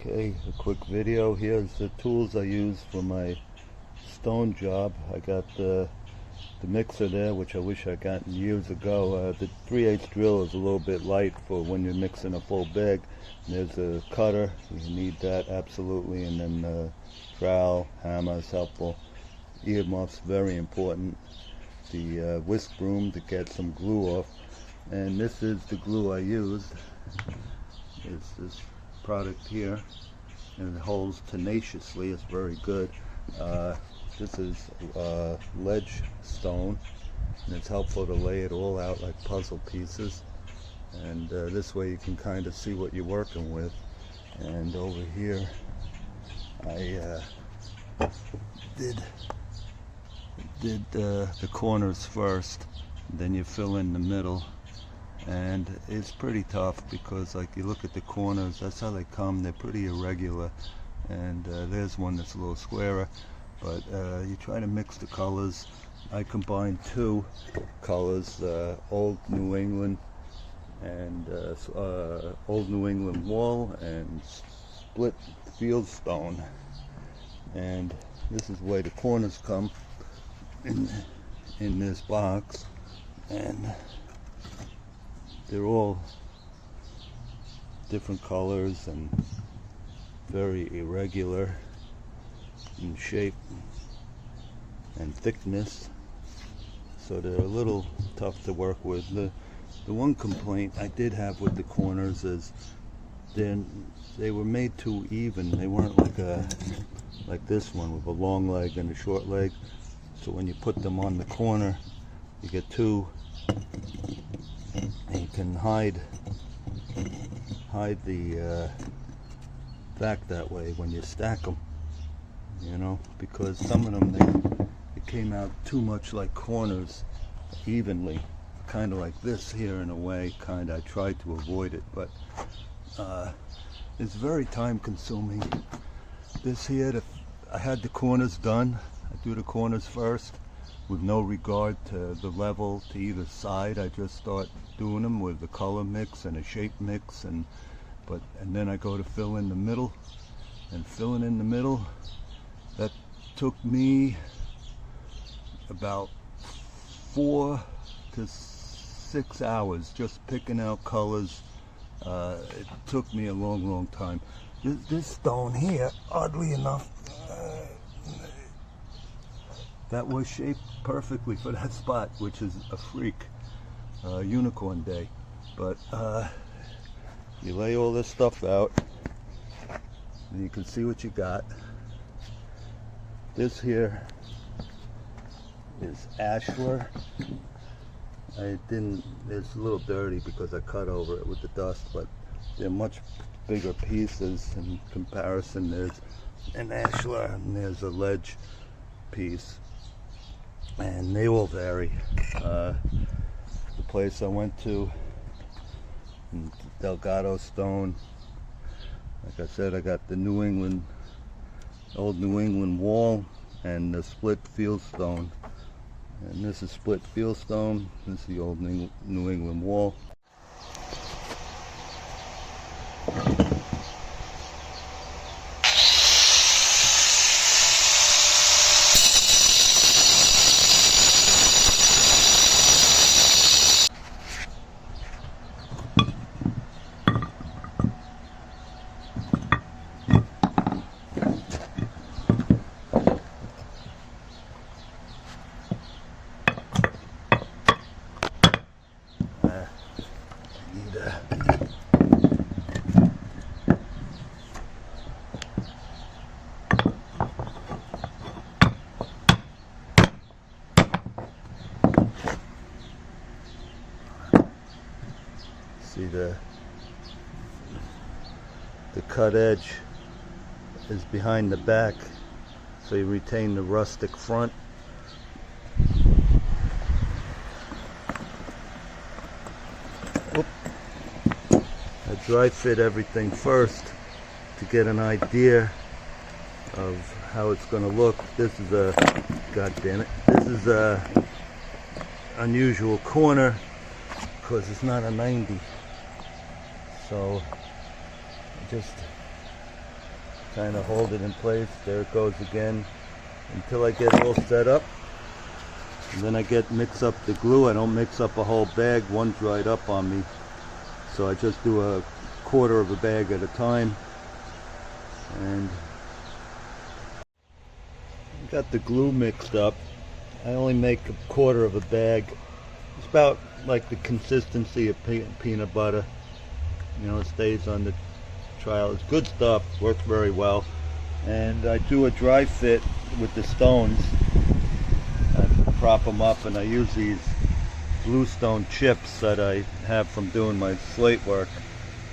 Okay, a quick video. Here's the tools I use for my stone job. I got the mixer there, which I wish I'd gotten years ago. The 3/8 drill is a little bit light for when you're mixing a full bag. There's a cutter, you need that absolutely, and then trowel, hammer is helpful. Earmuffs, very important. The whisk broom to get some glue off, and this is the glue I used. It's this product here, and it holds tenaciously. It's very good. This is ledge stone, and it's helpful to lay it all out like puzzle pieces, and this way you can kind of see what you're working with. And over here I did the corners first, then you fill in the middle, and it's pretty tough because, like, you look at the corners, that's how they come. They're pretty irregular, and there's one that's a little squarer, but you try to mix the colors. I combined two colors, Old New England and Old New England wall and split field stone, and this is the way the corners come in this box, and they're all different colors and very irregular in shape and thickness, so they're a little tough to work with. The one complaint I did have with the corners is they were made too even. They weren't like this one with a long leg and a short leg, so when you put them on the corner you get two, and you can hide the back that way when you stack them, you know, because some of them it came out too much like corners evenly, kind of like this here in a way. I tried to avoid it, but it's very time consuming. This here, I had the corners done. I do the corners first with no regard to the level to either side. I just start doing them with the color mix and a shape mix, and then I go to fill in the middle, and filling in the middle, that took me about 4 to 6 hours just picking out colors. It took me a long time. This stone here, oddly enough, that was shaped perfectly for that spot, which is a freak, unicorn day. But you lay all this stuff out, and you can see what you got. This here is ashlar. It's a little dirty because I cut over it with the dust, but they're much bigger pieces in comparison. There's an ashlar and there's a ledge piece, and they all vary. The place I went to, Delgado stone, like I said, I got the Old New England wall and the split field stone. And this is split field stone. This is the Old New England wall. See, the cut edge is behind the back, so you retain the rustic front. Oop. I dry fit everything first to get an idea of how it's going to look. This is this is a unusual corner because it's not a 90. So just kind of hold it in place. There it goes again until I get it all set up. And then I mix up the glue. I don't mix up a whole bag. One dried up on me. So I just do a quarter of a bag at a time. And got the glue mixed up. I only make a quarter of a bag. It's about like the consistency of peanut butter. You know, it stays on the trial. It's good stuff, works very well. And I do a dry fit with the stones. I prop them up, and I use these bluestone chips that I have from doing my slate work.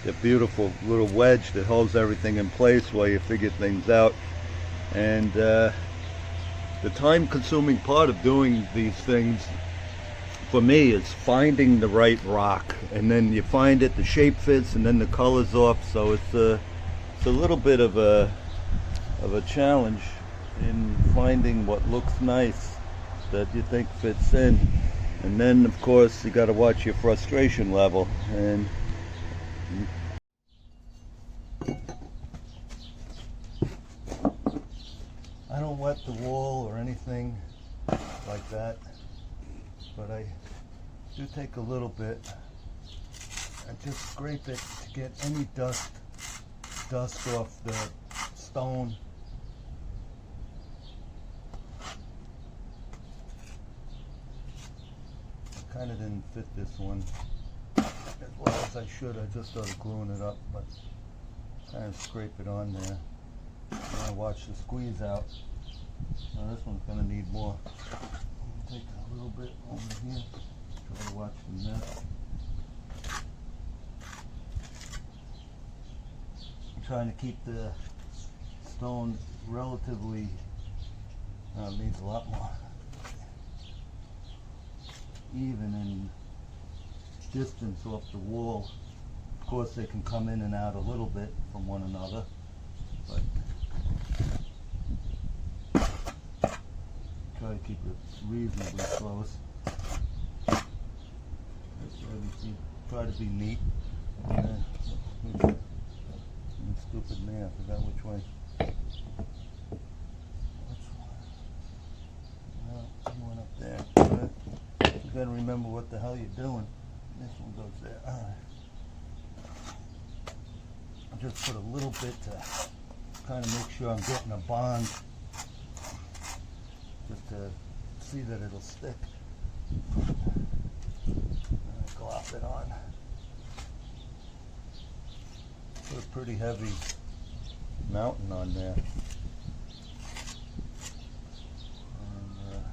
They're beautiful little wedge that holds everything in place while you figure things out. And the time-consuming part of doing these things for me is finding the right rock, and then you find it, the shape fits, and then the color's off. So it's a little bit of a challenge in finding what looks nice that you think fits in. And then of course you got to watch your frustration level. And I don't wet the wall or anything like that, but I do take a little bit and just scrape it to get any dust off the stone. I kind of didn't fit this one as well as I should. I just started gluing it up, but kind of scrape it on there. And I watch the squeeze out. Now this one's going to need more. Take a little bit over here. Try to watch the mess. I'm trying to keep the stone relatively, needs a lot more, even in distance off the wall. Of course they can come in and out a little bit from one another, but try to keep it reasonably close. Try to be neat. Stupid man, I forgot which way. Which one? Well, you went up there. You gotta remember what the hell you're doing. This one goes there. Alright. I just put a little bit to kind of make sure I'm getting a bond. Just to see that it'll stick. And I glop it on. Put a pretty heavy mountain on there. And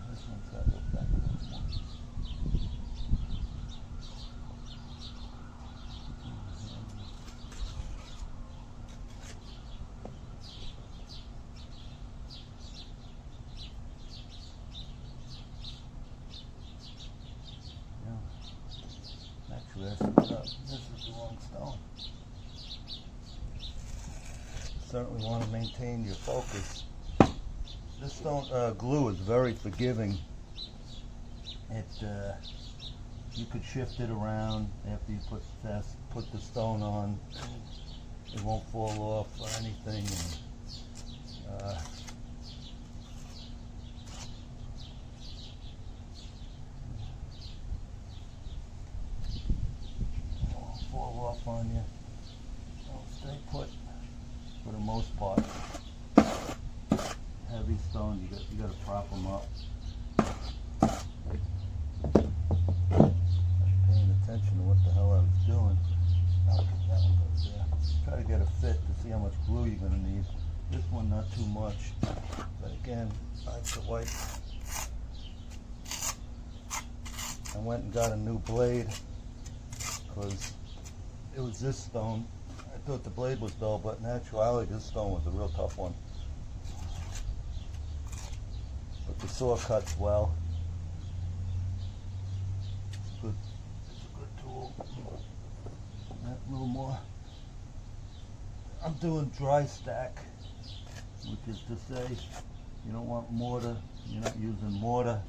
this one's got to look back a little more. Actually, I screwed up. This is the wrong stone. Certainly want to maintain your focus. This stone glue is very forgiving. It you could shift it around after you put the stone on. It won't fall off or anything. And, fall off on you. So stay put for the most part. Heavy stone, you got to prop them up. Paying attention to what the hell I was doing. That one goes there. Try to get a fit to see how much glue you're going to need. This one not too much, but again, I have to wipe. I went and got a new blade because it was this stone. I thought the blade was dull, but in actuality this stone was a real tough one. But the saw cuts well. It's a good tool. A little more. I'm doing dry stack, which is to say you don't want mortar, you're not using mortar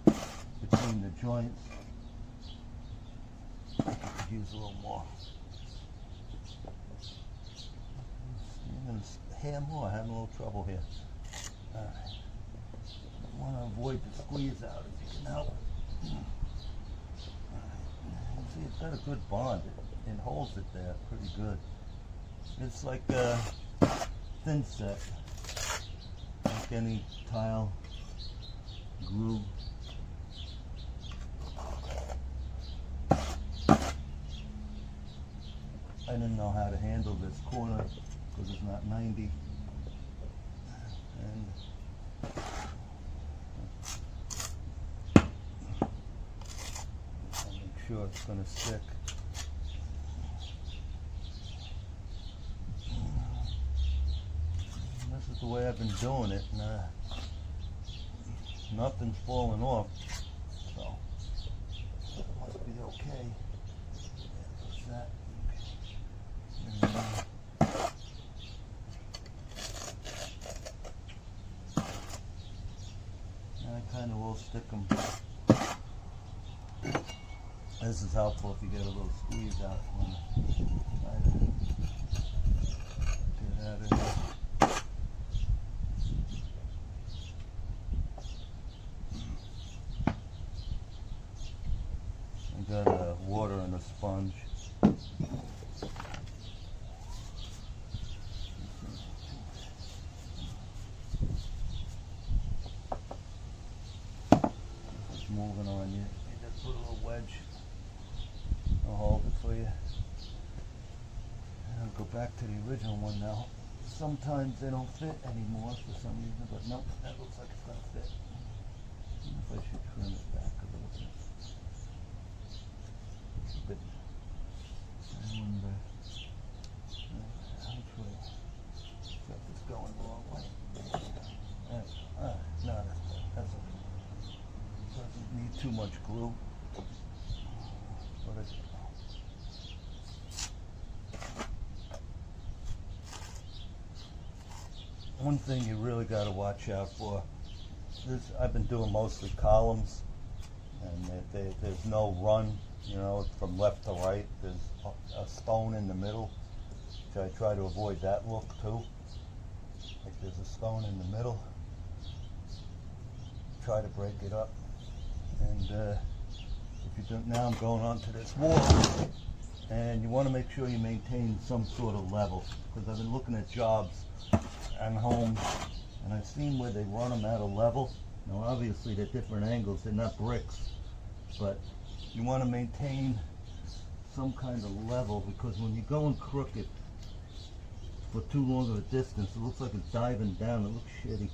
between the joints. I could use a little more. hair more. Having a little trouble here. Alright. I want to avoid the squeeze out if you can help. Alright. See, it's got a good bond. It holds it there pretty good. It's like a thin set, like any tile glue. I didn't know how to handle this corner because it's not 90, and I'll make sure it's going to stick. This is the way I've been doing it, and nothing's falling off, so it must be okay. Yeah, that's that. I kind of will stick them. This is helpful if you get a little squeeze out when you try to get out of here. I got water and a sponge. Moving on you. You just put a little wedge. I'll hold it for you. And I'll go back to the original one now. Sometimes they don't fit anymore for some reason, but nope, that looks like it's gonna fit. I wonder if I should trim it back a little bit. I wonder which way. Except it's going the wrong way. No, that's okay. Doesn't need too much glue, but one thing you really got to watch out for. I've been doing mostly columns, and there's no run, you know, from left to right. There's a stone in the middle, which I try to avoid that look too. Like there's a stone in the middle. Try to break it up. And if you don't, now I'm going on to this wall, and you want to make sure you maintain some sort of level, because I've been looking at jobs and homes, and I've seen where they run them at a level. Now obviously they're different angles, they're not bricks, but you want to maintain some kind of level, because when you're going crooked for too long of a distance, it looks like it's diving down. It looks shitty.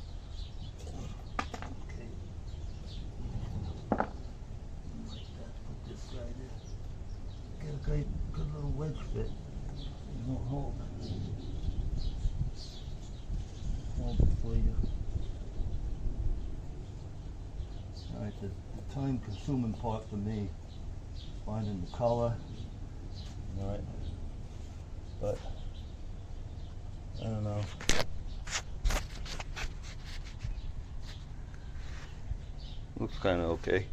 Good little wedge fit. It won't hold. Hold it for you. Alright, the time consuming part for me is finding the color. Alright. But I don't know. Looks kinda okay.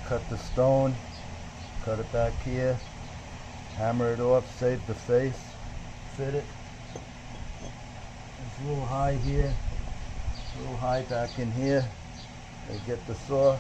Cut the stone, cut it back here, hammer it off, save the face, fit it. It's a little high here, a little high back in here. I get the saw.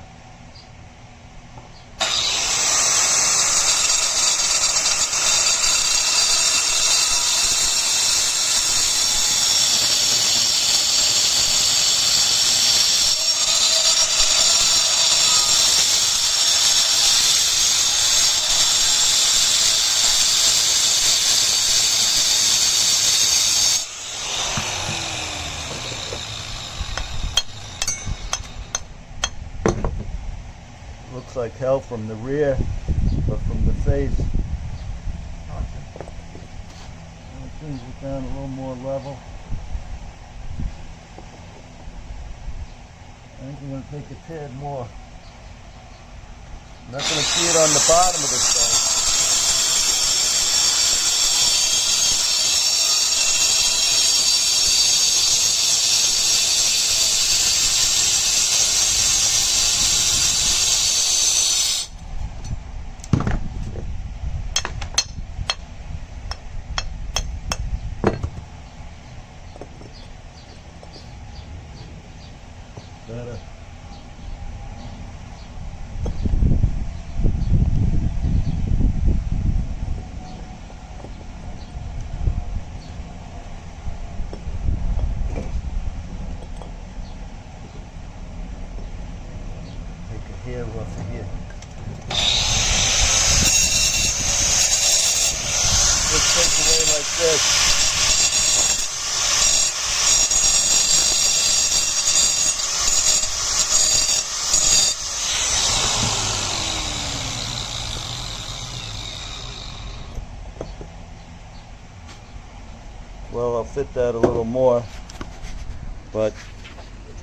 Looks like hell from the rear, but from the face, brings it down a little more level. I think we're going to take a tad more. I'm not going to see it on the bottom of the stone. hair off of here. Just take away like this. Well, I'll fit that a little more, but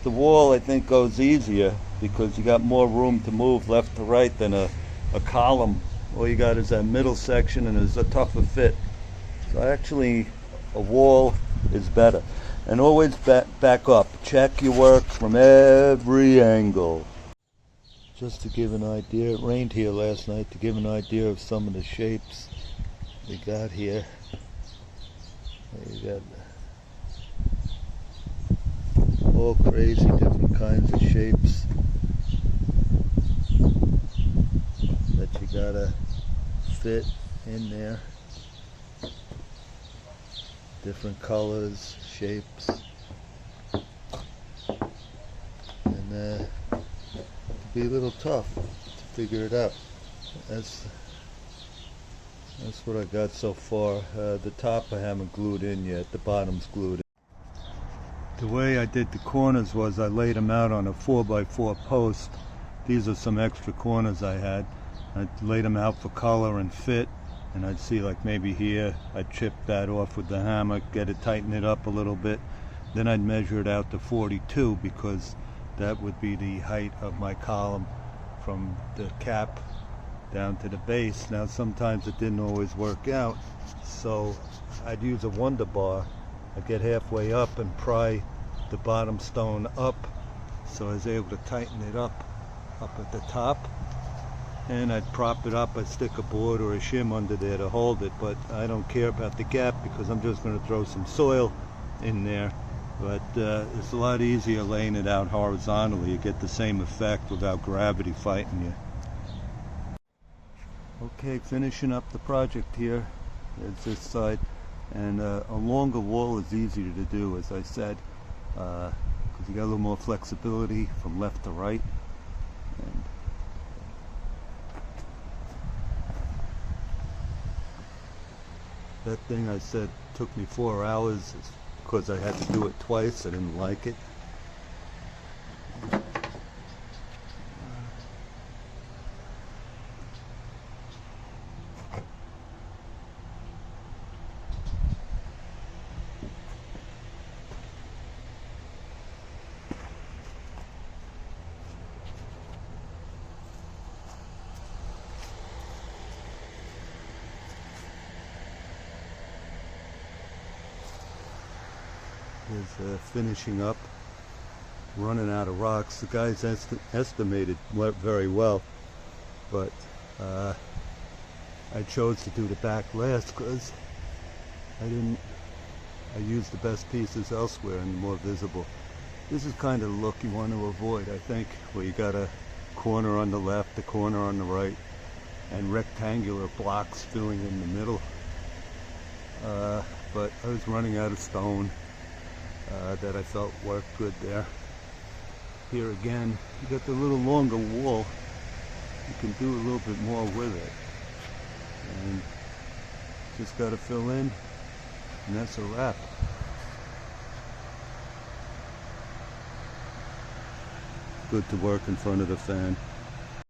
the wall I think goes easier because you got more room to move left to right than a column. All you got is that middle section and it's a tougher fit. So actually a wall is better. And always back up. Check your work from every angle. Just to give an idea, it rained here last night, to give an idea of some of the shapes we got here. You got all crazy different kinds of shapes that you gotta fit in there. Different colors, shapes, and it'd be a little tough to figure it out. That's what I got so far. The top I haven't glued in yet, the bottom's glued in. The way I did the corners was I laid them out on a 4x4 post. These are some extra corners I had. I laid them out for color and fit, and I'd see like maybe here, I'd chip that off with the hammer, tighten it up a little bit. Then I'd measure it out to 42 because that would be the height of my column from the cap down to the base. Now sometimes it didn't always work out, so I'd use a wonder bar. I'd get halfway up and pry the bottom stone up, so I was able to tighten it up at the top, and I'd prop it up. I'd stick a board or a shim under there to hold it, but I don't care about the gap because I'm just going to throw some soil in there. But it's a lot easier laying it out horizontally. You get the same effect without gravity fighting you. Okay, finishing up the project here. It's this side, and a longer wall is easier to do, as I said, because you got a little more flexibility from left to right. And that thing I said took me 4 hours because I had to do it twice. I didn't like it. Is finishing up, running out of rocks. The guys estimated very well, but I chose to do the back last because I used the best pieces elsewhere and more visible. This is kind of the look you want to avoid, I think, where you got a corner on the left, a corner on the right, and rectangular blocks filling in the middle. But I was running out of stone that I felt worked good there. Here again, you got the little longer wall. You can do a little bit more with it. And just got to fill in, and that's a wrap. Good to work in front of the fan.